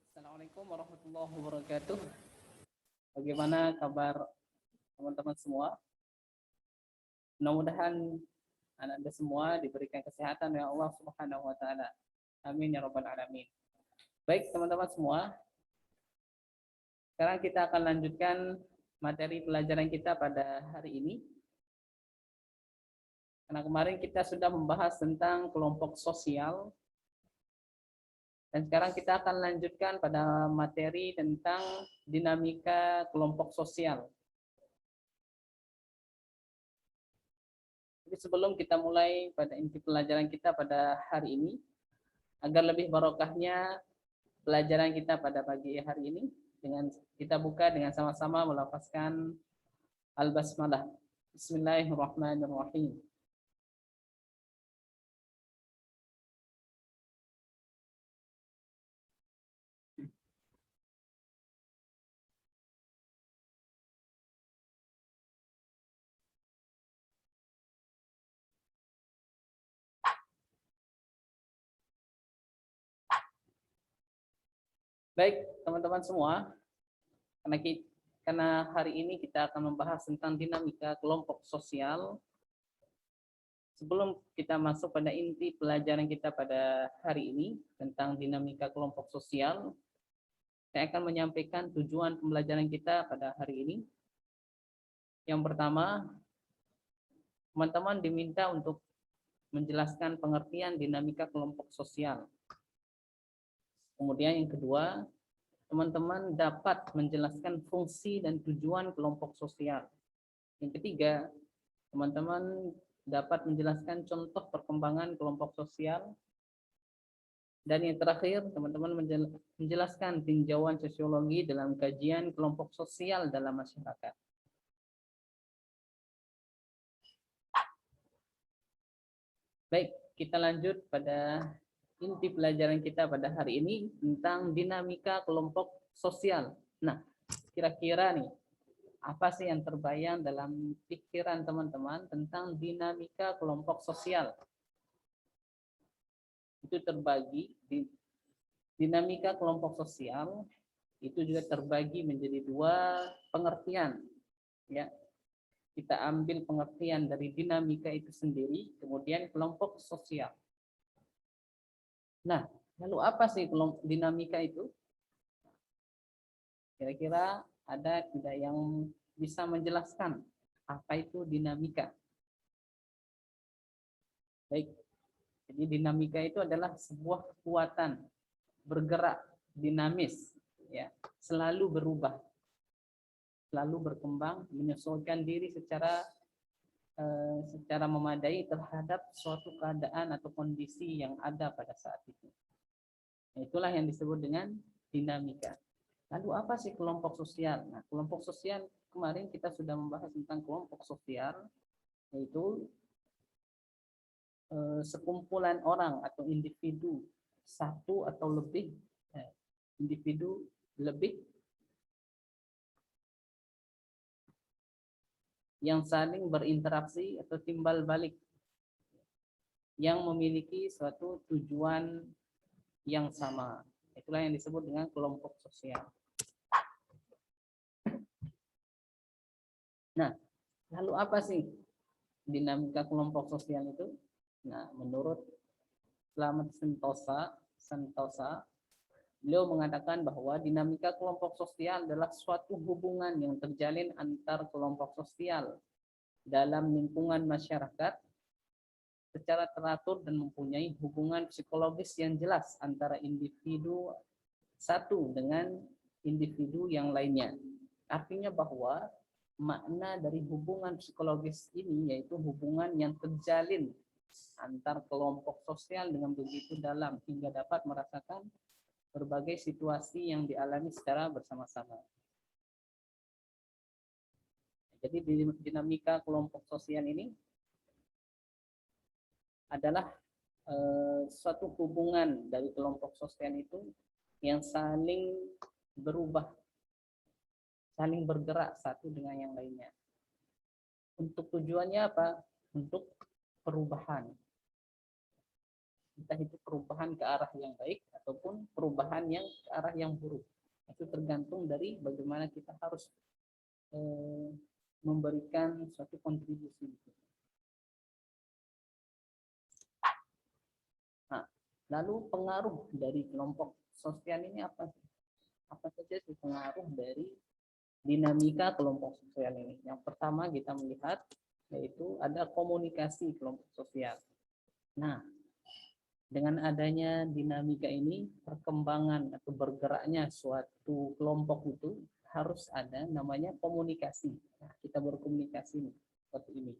Assalamualaikum warahmatullahi wabarakatuh. Bagaimana kabar teman-teman semua? Mudah-mudahan Anda semua diberikan kesehatan oleh Allah Subhanahu wa taala. Amin ya rabbal alamin. Baik, teman-teman semua. Sekarang kita akan lanjutkan materi pelajaran kita pada hari ini. Karena kemarin kita sudah membahas tentang kelompok sosial. Dan sekarang kita akan lanjutkan pada materi tentang dinamika kelompok sosial. Jadi sebelum kita mulai pada inti pelajaran kita pada hari ini, agar lebih barokahnya pelajaran kita pada pagi hari ini, dengan kita buka dengan sama-sama melafazkan al-basmalah. Bismillahirrahmanirrahim. Baik, teman-teman semua, karena hari ini kita akan membahas tentang dinamika kelompok sosial. Sebelum kita masuk pada inti pelajaran kita pada hari ini tentang dinamika kelompok sosial, saya akan menyampaikan tujuan pembelajaran kita pada hari ini. Yang pertama, teman-teman diminta untuk menjelaskan pengertian dinamika kelompok sosial. Kemudian yang kedua, teman-teman dapat menjelaskan fungsi dan tujuan kelompok sosial. Yang ketiga, teman-teman dapat menjelaskan contoh perkembangan kelompok sosial. Dan yang terakhir, teman-teman menjelaskan tinjauan sosiologi dalam kajian kelompok sosial dalam masyarakat. Baik, kita lanjut pada inti pelajaran kita pada hari ini tentang dinamika kelompok sosial. Nah, kira-kira nih, apa sih yang terbayang dalam pikiran teman-teman tentang dinamika kelompok sosial? Itu terbagi di dinamika kelompok sosial itu juga terbagi menjadi dua pengertian, ya. Kita ambil pengertian dari dinamika itu sendiri, kemudian kelompok sosial. Nah, lalu apa sih dinamika itu? Kira-kira ada tidak yang bisa menjelaskan apa itu dinamika? Baik, jadi dinamika itu adalah sebuah kekuatan bergerak dinamis, ya, selalu berubah, selalu berkembang, menyesuaikan diri secara memadai terhadap suatu keadaan atau kondisi yang ada pada saat itu. Nah, itulah yang disebut dengan dinamika. Lalu apa sih kelompok sosial? Nah, kelompok sosial kemarin kita sudah membahas tentang kelompok sosial, yaitu sekumpulan orang atau individu satu atau lebih individu lebih yang saling berinteraksi atau timbal balik yang memiliki suatu tujuan yang sama. Itulah yang disebut dengan kelompok sosial. Nah, lalu apa sih dinamika kelompok sosial itu? Nah, menurut Slamet Sentosa, beliau mengatakan bahwa dinamika kelompok sosial adalah suatu hubungan yang terjalin antar kelompok sosial dalam lingkungan masyarakat secara teratur dan mempunyai hubungan psikologis yang jelas antara individu satu dengan individu yang lainnya. Artinya bahwa makna dari hubungan psikologis ini yaitu hubungan yang terjalin antar kelompok sosial dengan begitu dalam hingga dapat merasakan berbagai situasi yang dialami secara bersama-sama. Jadi dinamika kelompok sosial ini adalah suatu hubungan dari kelompok sosial itu yang saling berubah, saling bergerak satu dengan yang lainnya. Untuk tujuannya apa? Untuk perubahan. entah itu perubahan ke arah yang baik ataupun perubahan yang ke arah yang buruk. Itu tergantung dari bagaimana kita harus memberikan suatu kontribusi. Nah, lalu pengaruh dari kelompok sosial ini apa sih? Apa saja sih pengaruh dari dinamika kelompok sosial ini? Yang pertama kita melihat yaitu ada komunikasi kelompok sosial. Nah, dengan adanya dinamika ini, perkembangan atau bergeraknya suatu kelompok itu harus ada namanya komunikasi. Nah, kita berkomunikasi seperti ini.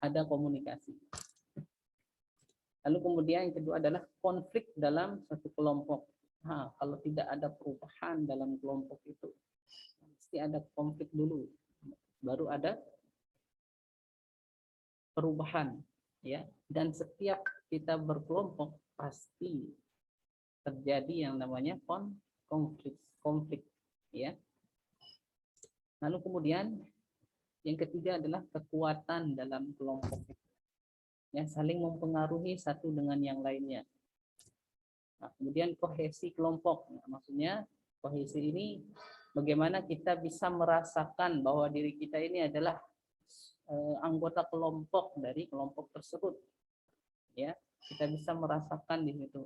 Ada komunikasi. Lalu kemudian yang kedua adalah konflik dalam suatu kelompok. Nah, kalau tidak ada perubahan dalam kelompok itu, pasti ada konflik dulu, baru ada perubahan, ya. Dan setiap kita berkelompok pasti terjadi yang namanya konflik, ya. Lalu kemudian yang ketiga adalah kekuatan dalam kelompok yang saling mempengaruhi satu dengan yang lainnya. Nah, kemudian kohesi kelompok, nah, maksudnya kohesi ini bagaimana kita bisa merasakan bahwa diri kita ini adalah anggota kelompok dari kelompok tersebut, ya. Kita bisa merasakan di situ,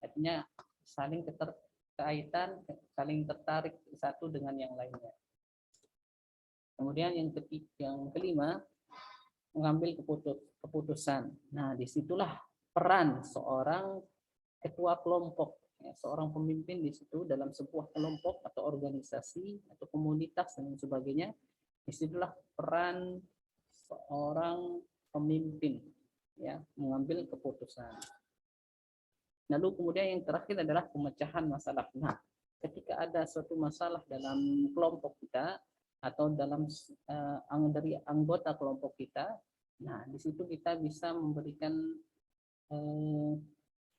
artinya saling keterkaitan, saling tertarik satu dengan yang lainnya. Kemudian yang kelima, mengambil keputusan. Nah, disitulah peran seorang ketua kelompok, ya, seorang pemimpin di situ dalam sebuah kelompok atau organisasi atau komunitas dan sebagainya. Disitulah peran seorang pemimpin, ya, mengambil keputusan. Lalu kemudian yang terakhir adalah pemecahan masalah. Nah, ketika ada suatu masalah dalam kelompok kita atau dalam dari anggota kelompok kita, nah di situ kita bisa memberikan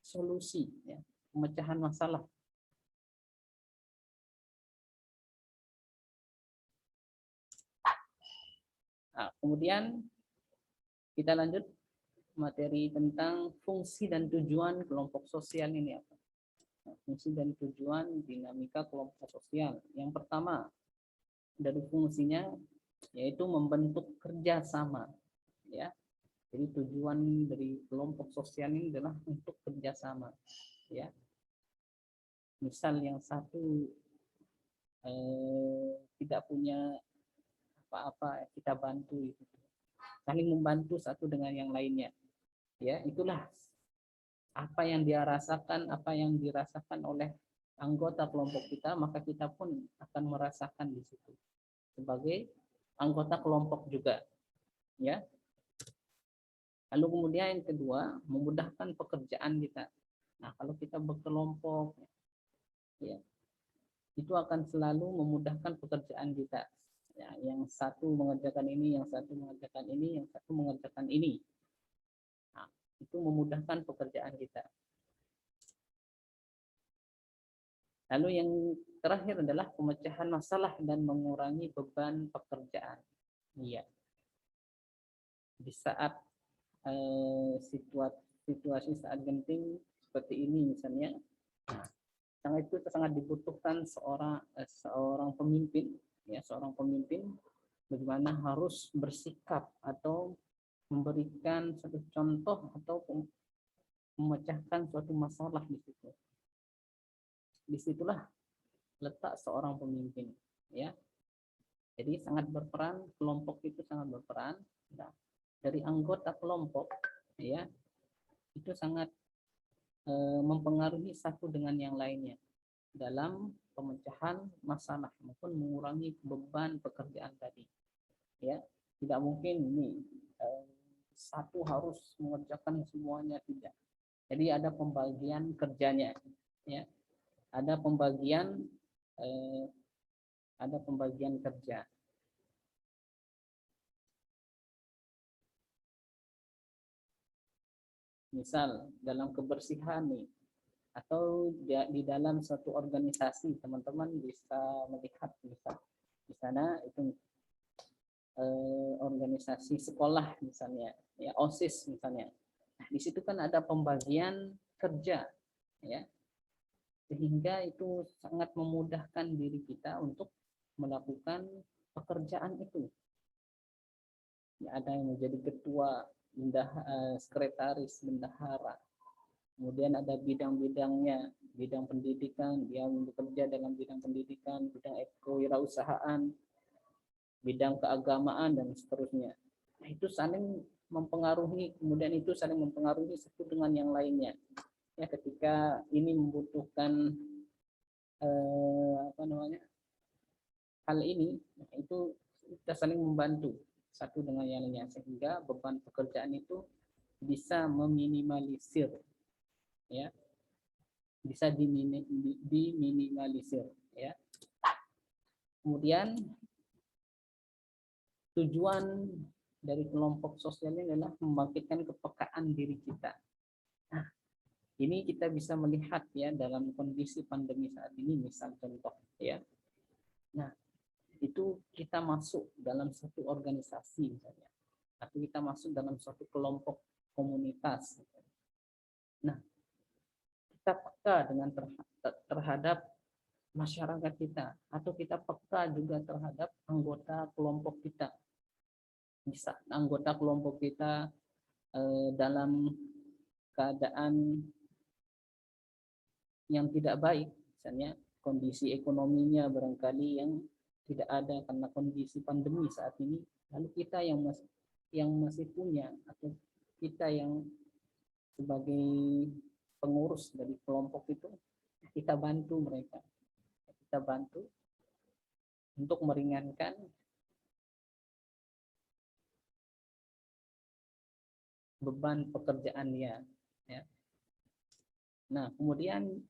solusi, ya, pemecahan masalah. Nah, kemudian kita lanjut materi tentang fungsi dan tujuan kelompok sosial ini apa? Nah, fungsi dan tujuan dinamika kelompok sosial. Yang pertama dari fungsinya yaitu membentuk kerjasama, ya. Jadi tujuan dari kelompok sosial ini adalah untuk kerjasama, ya. Misal yang satu tidak punya apa-apa, kita bantu, saling membantu satu dengan yang lainnya, ya. Itulah apa yang dia rasakan, apa yang dirasakan oleh anggota kelompok kita, maka kita pun akan merasakan di situ sebagai anggota kelompok juga, ya. Lalu kemudian yang kedua, memudahkan pekerjaan kita. Nah, kalau kita berkelompok, ya, itu akan selalu memudahkan pekerjaan kita. Ya, yang satu mengerjakan ini, yang satu mengerjakan ini, yang satu mengerjakan ini. Nah, itu memudahkan pekerjaan kita. Lalu yang terakhir adalah pemecahan masalah dan mengurangi beban pekerjaan. Iya. Di saat situasi saat genting seperti ini misalnya, itu sangat dibutuhkan seorang pemimpin, ya, seorang pemimpin bagaimana harus bersikap atau memberikan satu contoh atau memecahkan suatu masalah di situ. Disitulah letak seorang pemimpin, ya. Jadi sangat berperan, kelompok itu sangat berperan. Nah, dari anggota kelompok, ya, itu sangat mempengaruhi satu dengan yang lainnya dalam pemecahan masalah maupun mengurangi beban pekerjaan tadi, ya. Tidak mungkin ini satu harus mengerjakan semuanya, tidak. Jadi ada pembagian kerjanya, ya. Ada pembagian kerja. Misal dalam kebersihan nih, atau di dalam suatu organisasi, teman-teman bisa melihat bisa di sana itu organisasi sekolah misalnya, ya, OSIS misalnya. Di situ kan ada pembagian kerja, ya, sehingga itu sangat memudahkan diri kita untuk melakukan pekerjaan itu. Ya, ada yang menjadi ketua, sekretaris, bendahara. Kemudian ada bidang-bidangnya, bidang pendidikan, dia bekerja dalam bidang pendidikan, bidang kewirausahaan, bidang keagamaan, dan seterusnya. Nah, itu saling mempengaruhi, kemudian itu saling mempengaruhi satu dengan yang lainnya. Ya, ketika ini membutuhkan hal ini, itu kita saling membantu satu dengan yang lainnya, sehingga beban pekerjaan itu bisa meminimalisir, ya, bisa diminimalisir, ya. Kemudian tujuan dari kelompok sosial ini adalah membangkitkan kepekaan diri kita. Nah, ini kita bisa melihat, ya, dalam kondisi pandemi saat ini, misal contoh, ya. Nah, itu kita masuk dalam satu organisasi misalnya, atau kita masuk dalam suatu kelompok komunitas. Nah, kita peka dengan terhadap masyarakat kita, atau kita peka juga terhadap anggota kelompok kita. Bisa anggota kelompok kita dalam keadaan yang tidak baik, misalnya kondisi ekonominya barangkali yang tidak ada karena kondisi pandemi saat ini, lalu kita yang masih punya, atau kita yang sebagai pengurus dari kelompok itu, kita bantu mereka, kita bantu untuk meringankan beban pekerjaannya, ya. Nah, kemudian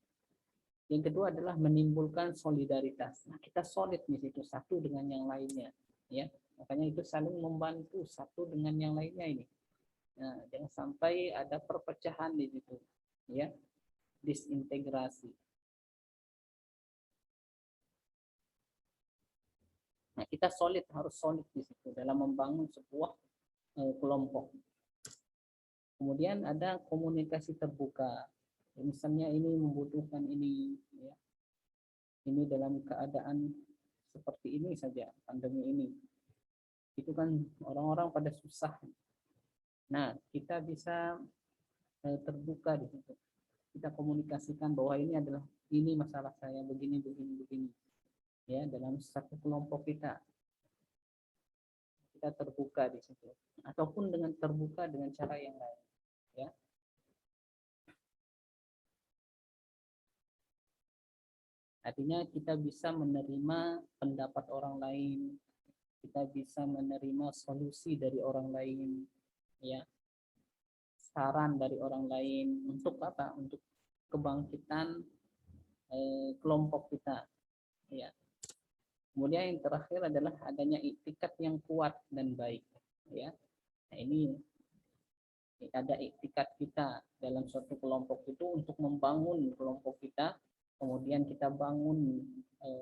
yang kedua adalah menimbulkan solidaritas. Nah, kita solid di situ satu dengan yang lainnya, ya. Makanya itu saling membantu satu dengan yang lainnya ini. Nah, jangan sampai ada perpecahan di situ, ya, disintegrasi. Nah, kita harus solid di situ dalam membangun sebuah kelompok. Kemudian ada komunikasi terbuka. Misalnya ini membutuhkan ini, ya. Ini dalam keadaan seperti ini saja, pandemi ini. Itu kan orang-orang pada susah. Nah, kita bisa terbuka di situ. Kita komunikasikan bahwa ini masalah saya, begini. Ya, dalam satu kelompok kita terbuka di situ. Ataupun terbuka dengan cara yang lain, ya. Artinya kita bisa menerima pendapat orang lain, kita bisa menerima solusi dari orang lain, ya, saran dari orang lain, untuk apa? Untuk kebangkitan kelompok kita, ya. Kemudian yang terakhir adalah adanya iktikat yang kuat dan baik, ya. Nah, ini ada iktikat kita dalam suatu kelompok itu untuk membangun kelompok kita. Kemudian kita bangun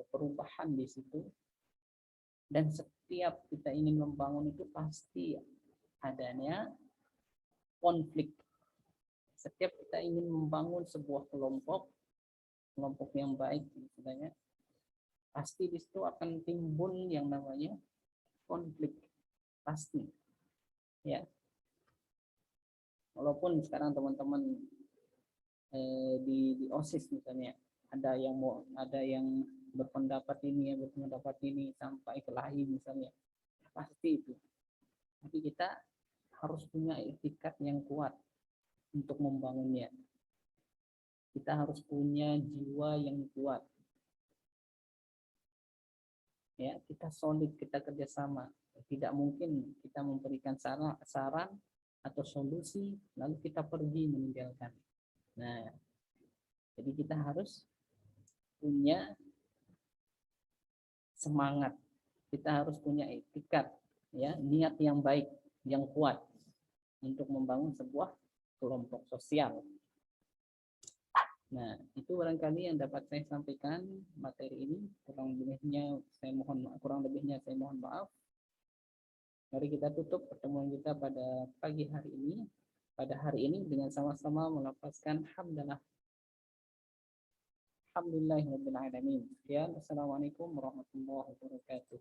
perubahan di situ, dan setiap kita ingin membangun itu pasti adanya konflik. Setiap kita ingin membangun sebuah kelompok yang baik, sebenarnya pasti di situ akan timbul yang namanya konflik, pasti, ya. Walaupun sekarang teman-teman di OSIS misalnya, ada yang berpendapat ini, sampai kelahi misalnya, pasti itu. Tapi kita harus punya etikat yang kuat untuk membangunnya. Kita harus punya jiwa yang kuat, ya. Kita solid, kita kerjasama. Tidak mungkin kita memberikan saran atau solusi lalu kita pergi meninggalkan. Nah, jadi kita harus punya semangat, kita harus punya etikat, ya, niat yang baik, yang kuat untuk membangun sebuah kelompok sosial. Nah, itu barangkali yang dapat saya sampaikan materi ini. Kurang lebihnya saya mohon maaf. Mari kita tutup pertemuan kita pada pagi hari ini. pada hari ini dengan sama-sama melafazkan hamdalah. Alhamdulillahirabbil alamin. Sekian, assalamualaikum warahmatullahi wabarakatuh.